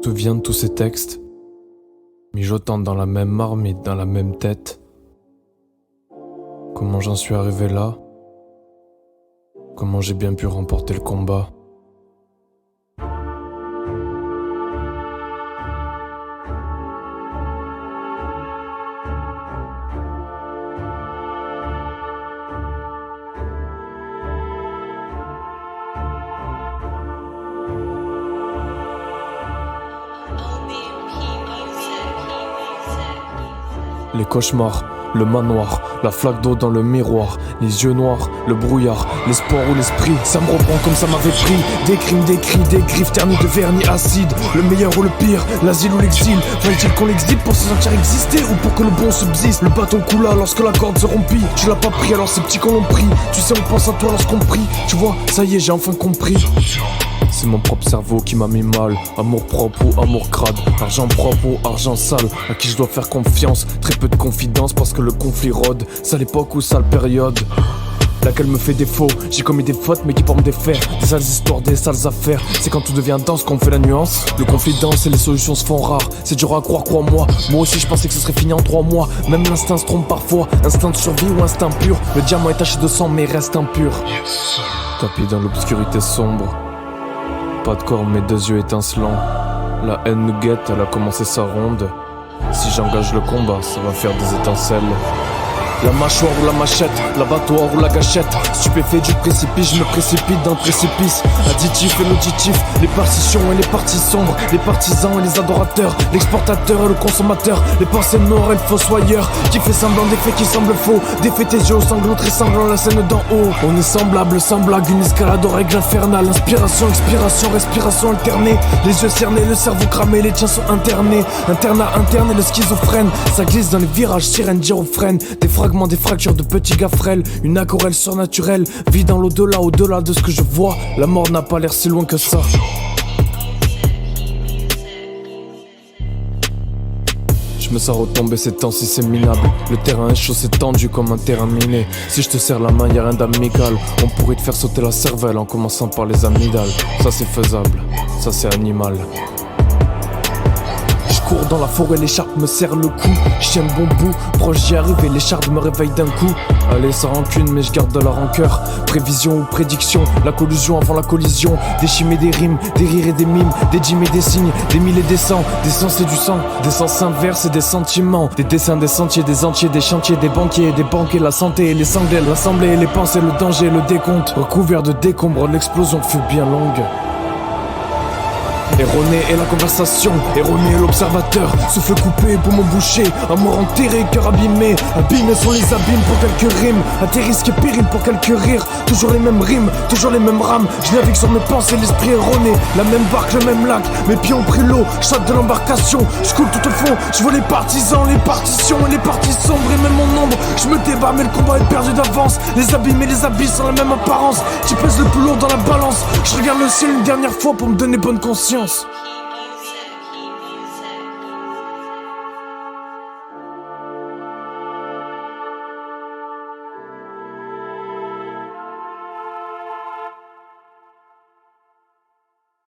Souviens de tous ces textes, mijotant dans la même marmite, dans la même tête. Comment j'en suis arrivé là? Comment j'ai bien pu remporter le combat? Les cauchemars, le manoir, la flaque d'eau dans le miroir, les yeux noirs, le brouillard, l'espoir ou l'esprit, ça me reprend comme ça m'avait pris. Des crimes, des cris, des griffes ternis de vernis acide. Le meilleur ou le pire, l'asile ou l'exil. Fallait-il qu'on l'exhibe pour se sentir exister ou pour que le bon subsiste? Le bâton coula lorsque la corde se rompit. Tu l'as pas pris alors c'est petits qu'on l'ont pris. Tu sais on pense à toi lorsqu'on prie. Tu vois, ça y est j'ai enfin compris. C'est mon propre cerveau qui m'a mis mal. Amour propre ou amour crade, argent propre ou argent sale. À qui je dois faire confiance, très peu de confidence parce que le conflit rôde. Sale époque ou sale période, laquelle me fait défaut. J'ai commis des fautes mais qui forment des faits. Des sales histoires, des sales affaires. C'est quand tout devient dense qu'on fait la nuance. Le conflit dense et les solutions se font rares. C'est dur à croire, crois-moi. Moi aussi je pensais que ce serait fini en 3 mois. Même l'instinct se trompe parfois. Instinct de survie ou instinct pur. Le diamant est taché de sang mais reste impur. Tapis dans l'obscurité sombre, pas de corps mais 2 yeux étincelants. La haine nous guette, elle a commencé sa ronde. Si j'engage le combat, ça va faire des étincelles. La mâchoire ou la machette, l'abattoir ou la gâchette. Stupéfait du précipice, je me précipite dans le précipice. Additif et l'auditif, les partitions et les parties sombres. Les partisans et les adorateurs, l'exportateur et le consommateur. Les pensées noires et le fossoyeur, qui fait semblant des faits qui semblent faux. Des faits tes yeux au sanglot très sanglant, la scène d'en haut. On est semblable, sans blague, une escalade aux règles infernales. Inspiration, expiration, respiration alternée. Les yeux cernés, le cerveau cramé, les tiens sont internés. Internat interne et le schizophrène. Ça glisse dans les virages, sirène, gyrofrène. Des fractures de petits gars frêles. Une aquarelle surnaturelle vit dans l'au-delà, au-delà de ce que je vois. La mort n'a pas l'air si loin que ça. Je me sens retomber ces temps si c'est minable. Le terrain est chaud, c'est tendu comme un terrain miné. Si je te serre la main, y'a rien d'amical. On pourrait te faire sauter la cervelle en commençant par les amygdales. Ça c'est faisable, ça c'est animal. Cours dans la forêt, l'écharpe me serre le cou. Je tiens le bon bout, proche d'y arriver, l'écharpe me réveille d'un coup. Allez sans rancune mais je garde de la rancœur. Prévision ou prédiction, la collusion avant la collision. Des chimes et des rimes, des rires et des mimes. Des dîmes et des signes, des mille et des cents. Des sens et du sang, des sens inverses et des sentiments. Des dessins, des sentiers, des entiers, des chantiers, des banquiers, des banquets. La santé et les sanglés, l'assemblée, les pensées, le danger, le décompte. Recouvert de décombres, l'explosion fut bien longue. Erroné est la conversation, erroné est l'observateur. Souffle coupé, poumon bouché, amour enterré, cœur abîmé. Abîmés sont les abîmes pour quelques rimes. À tes risques et périls pour quelques rires. Toujours les mêmes rimes, toujours les mêmes rames. Je navigue sur mes pensées, l'esprit erroné. La même barque, le même lac, mes pieds ont pris l'eau. Je saute de l'embarcation, je coule tout au fond. Je vois les partisans, les partitions et les parties sombres et même mon ombre. Je me débat mais le combat est perdu d'avance. Les abîmes et les abysses ont la même apparence. Tu pèses le plus lourd dans la balance. Je regarde le ciel une dernière fois pour me donner bonne conscience.